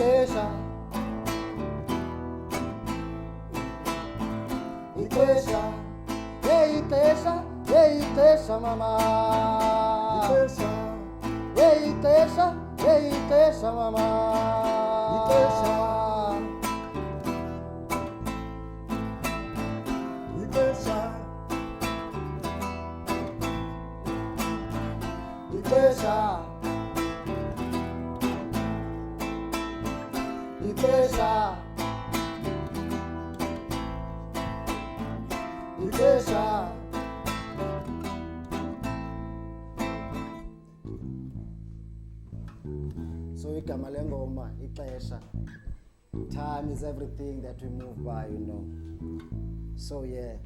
ixesha ixesha ixesha ixesha mama ixesha ixesha mama ixesha ixesha ixesha ixesha ixesha so igama lengoma ixesha. Time is everything that we move by, you know. So yeah,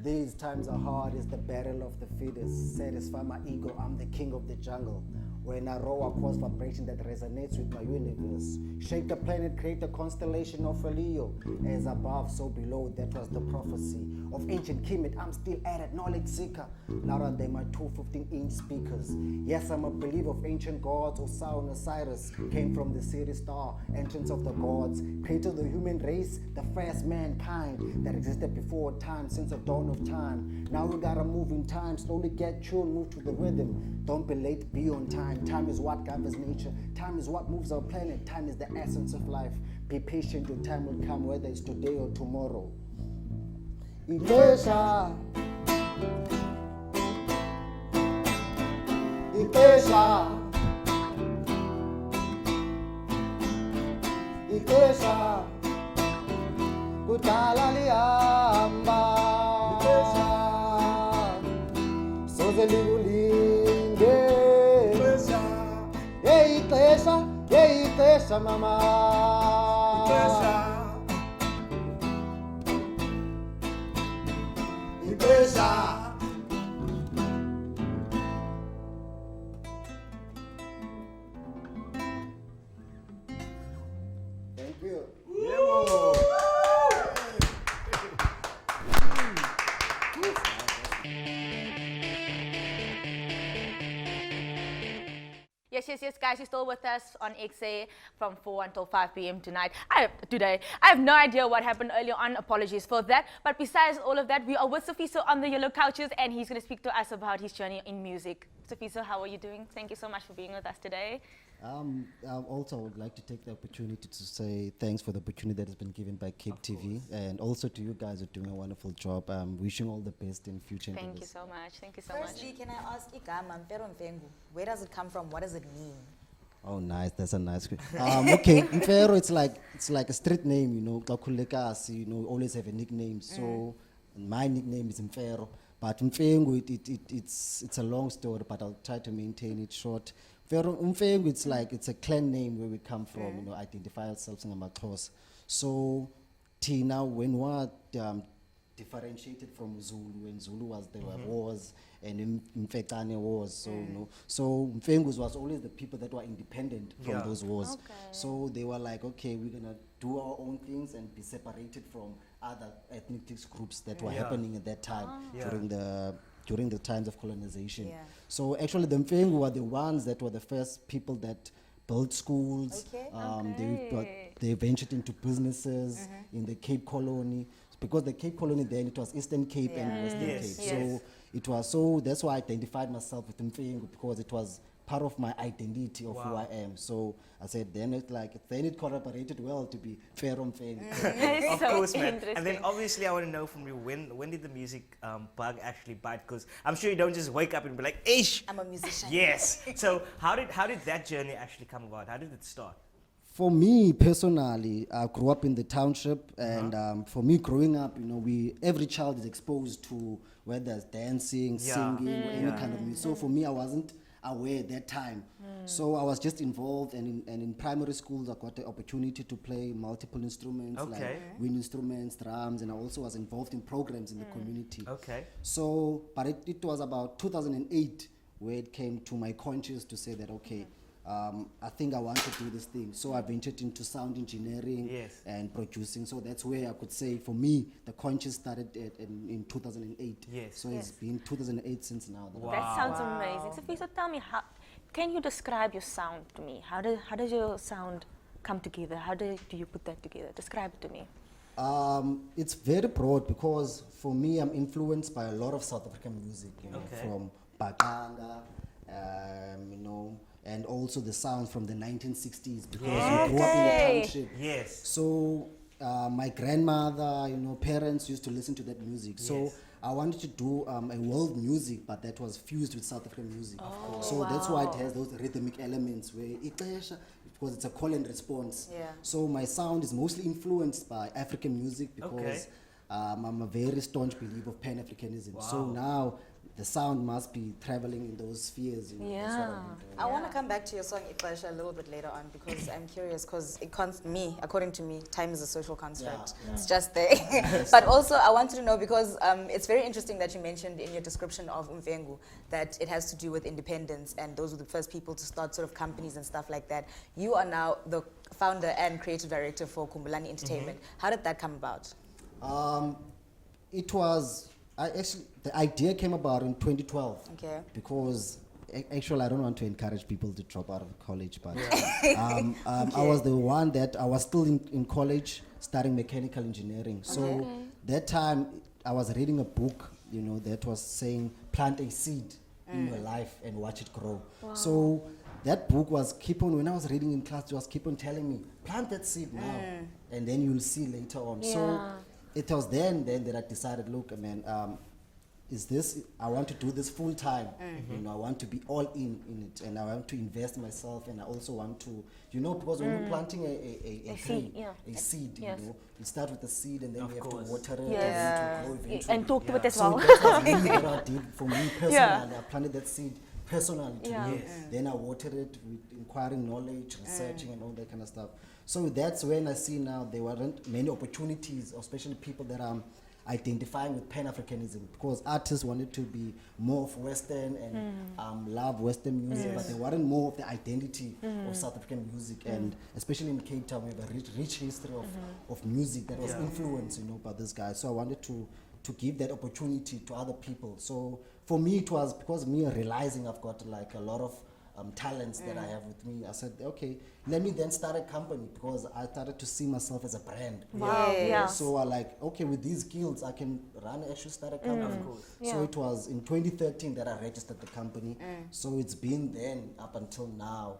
these times are hard, it's the battle of the fittest. Satisfy my ego, I'm the king of the jungle. When I roll, I cause vibration that resonates with my universe. Shake the planet, create a constellation of a Leo. As above, so below, that was the prophecy of ancient Kemet. I'm still at it, knowledge seeker. Louder than my two 15-inch speakers. Yes, I'm a believer of ancient gods. Osiris, Osiris came from the city star, entrance of the gods. Created the human race, the first mankind that existed before time, since the dawn of time. Now we gotta move in time, slowly get tuned, move to the rhythm. Don't be late, be on time. Time is what governs nature. Time is what moves our planet. Time is the essence of life. Be patient, your time will come, whether it's today or tomorrow. Ixesha ixesha ixesha kudala lihamba ixesha soze likulinde ixesha mama ixesha Thank you. Yes, guys, you're still with us on XA from 4 until 5 p.m. tonight. Today. I have no idea what happened earlier on. Apologies for that. But besides all of that, we are with Sifiso on the yellow couches, and he's going to speak to us about his journey in music. Sifiso, how are you doing? Thank you so much for being with us today. Also, I would like to take the opportunity to say thanks for the opportunity that has been given by Cape TV, and also to you guys who are doing a wonderful job. Wishing all the best in future. Thank you so much. Thank you so Firstly, can I ask igama Mpero Mfengu? Where does it come from? What does it mean? Oh, nice. That's a nice question. Okay, Mfero, it's like a street name, you know. Kakulekasi, you know, always have a nickname. So my nickname is Mfero, but Mfengu, it's a long story, but I'll try to maintain it short. Mfengu, it's a clan name where we come from, you know, identify ourselves in Amaxhosa. So Tina, when what differentiated from Zulu, when Zulu was there were wars and Mfekane wars, so you know, so Mfengus was always the people that were independent from those wars. Okay. So they were like, okay, we're gonna do our own things and be separated from other ethnic groups that were happening at that time during the times of colonization. Yeah. So actually the Mfengu were the ones that were the first people that built schools. They ventured into businesses in the Cape Colony, because the Cape Colony then it was Eastern Cape and Western Cape. So it was that's why I identified myself with Mfengu, because it was part of my identity of who I am. So I said then it corroborated well to be fair on Mfengu. Of course, man. And then obviously I want to know from you, when did the music bug actually bite? Because I'm sure you don't just wake up and be like, ish, I'm a musician. Yes. So how did that journey actually come about? How did it start? For me personally, I grew up in the township, and for me growing up, you know, every child is exposed to whether it's dancing, singing, or any kind of music. So for me, I wasn't aware at that time. So I was just involved, and in primary schools, I got the opportunity to play multiple instruments, like wind instruments, drums, and I also was involved in programs in the community. Okay. So, but it was about 2008 where it came to my conscience to say that, okay, I think I want to do this thing. So I ventured into sound engineering and producing. So that's where I could say, for me, the conscience started in 2008. So it's been 2008 since now. That sounds amazing. So tell me, can you describe your sound to me? How does your sound come together? How do you put that together? Describe it to me. It's very broad because for me, I'm influenced by a lot of South African music, you know, from Qaqamba, you know, and also the sounds from the 1960s because we grew up in the township. Yes. So my grandmother, you know, parents used to listen to that music. So I wanted to do a world music, but that was fused with South African music. So that's why it has those rhythmic elements where because it's a call and response. So my sound is mostly influenced by African music because I'm a very staunch believer of Pan-Africanism. So now the sound must be traveling in those spheres. You know, that's what I've been doing. I want to come back to your song Ixesha a little bit later on because I'm curious because according to me, time is a social construct. It's just there. But also I wanted to know because it's very interesting that you mentioned in your description of Umfengu that it has to do with independence and those were the first people to start sort of companies and stuff like that. You are now the founder and creative director for Khumbulani Entertainment. How did that come about? It was... the idea came about in 2012 because actually I don't want to encourage people to drop out of college, but I was the one that I was still in college studying mechanical engineering. So that time I was reading a book, you know, that was saying plant a seed in your life and watch it grow. So that book was when I was reading in class, it was keep on telling me, plant that seed now and then you'll see later on. So it was then that I decided, look, man, I want to do this full time. You know, I want to be all in it, and I want to invest myself, and I also want to, you know, because when you're planting a seed, you know, you start with the seed, and then you have to water it, and then to grow eventually. And talk to it as well. So that was really what I did for me personally. I planted that seed personally to me. Then I watered it with inquiring knowledge, researching, and all that kind of stuff. So that's when I see now there weren't many opportunities, especially people that are identifying with Pan-Africanism, because artists wanted to be more of Western and love Western music, but they weren't more of the identity of South African music. And especially in Cape Town, we have a rich history of music that was influenced, you know, by this guy. So I wanted to give that opportunity to other people. So for me, it was because me realizing I've got like a lot of talents that I have with me. I said, okay, let me then start a company because I started to see myself as a brand. So I like, okay, with these skills, I can start a company. So it was in 2013 that I registered the company. So it's been then up until now,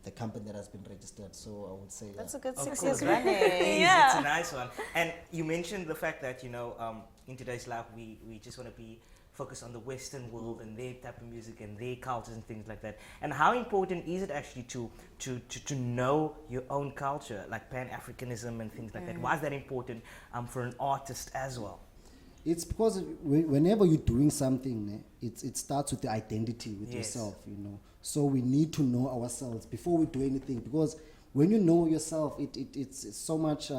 the company that has been registered. So I would say that's a good 6 years years running. It's a nice one. And you mentioned the fact that, you know, in today's life, we just want to be focus on the Western world and their type of music and their cultures and things like that. And how important is it actually to know your own culture, like Pan-Africanism and things like that? Why is that important for an artist as well? It's because whenever you're doing something, it starts with the identity with yourself, you know. So we need to know ourselves before we do anything, because when you know yourself, it's so much...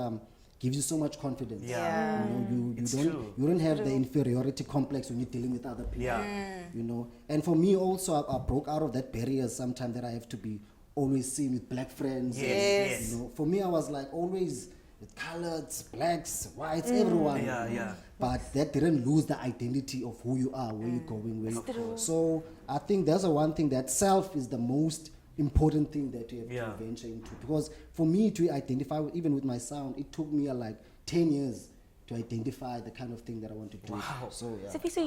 gives you so much confidence. You know, you don't have the inferiority complex when you're dealing with other people. You know, and for me also, I broke out of that barrier sometime that I have to be always seen with black friends. You know, for me, I was like always with coloreds, blacks, whites, everyone. But that didn't lose the identity of who you are, where you're going, where you. So I think that's the one thing, that self is the most important thing that you have to venture into, because for me to identify even with my sound, it took me like 10 years to identify the kind of thing that I want to do. So Sifiso,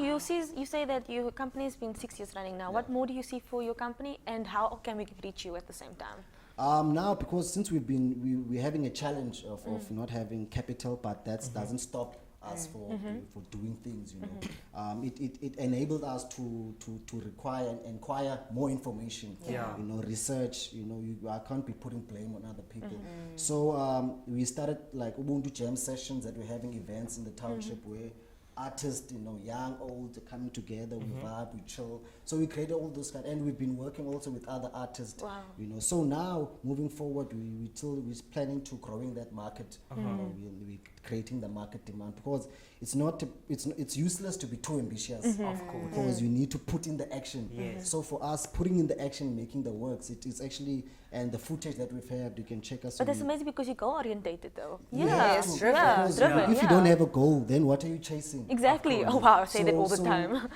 you say that your company has been 6 years running now. What more do you see for your company, and how can we reach you at the same time? Now, because since we're having a challenge of not having capital, but that doesn't stop us for doing things, you know. It enabled us to inquire more information, you know, research, you know. I can't be putting blame on other people. So we started like Ubuntu Jam sessions, that we're having events in the township where artists, you know, young, old, coming together, we vibe, we chill. So we created all those kind, and we've been working also with other artists, you know. So now, moving forward, we're planning to growing that market. You know, we're creating the market demand, because it's useless to be too ambitious. Of course. Because you need to put in the action. Yes. So for us, putting in the action, making the works, it is actually, and the footage that we've had, you can check us. But that's amazing because you're goal orientated though. You Yeah, have to, because driven. if you don't have a goal, then what are you chasing? Exactly. Oh wow, I say that all the time.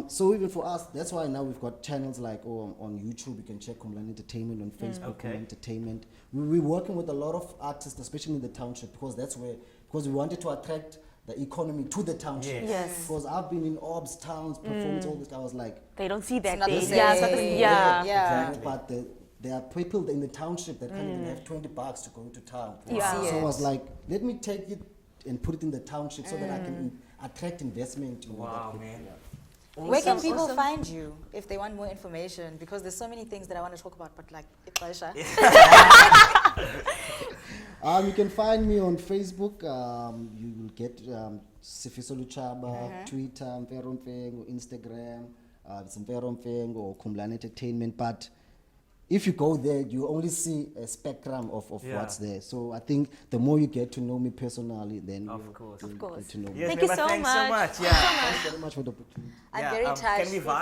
So even for us, that's why now we've got channels like on YouTube. You can check Khumbulani Entertainment, on Facebook, Okay. Khumbulani Entertainment. We're working with a lot of artists, especially in the township, because we wanted to attract the economy to the township. Yes. Yes. Because I've been in orbs, towns, performance, all this. I was like, They don't see that not the there. same. Yeah, it's not the same. Yeah. Yeah. exactly. But there are people in the township that can't even have $20 to go to town. Yeah. So I was like, let me take it and put it in the township so that I can attract investment. Wow, man. Where can Awesome, people awesome. find you if they want more information? Because there's so many things that I want to talk about, but like, You can find me on Facebook. You will get Sifiso Lutshaba, Twitter, Mferomfeng, Instagram, it's Mferomfeng or Khumbulani Entertainment. But if you go there, you only see a spectrum of what's there. So I think the more you get to know me personally, then Of course. you'll Of course. get to know me. Yes, Thank you Mema, so thanks so much. much. Yeah. Thanks very much for the opportunity. I'm Yeah, very touched. Can we vibe?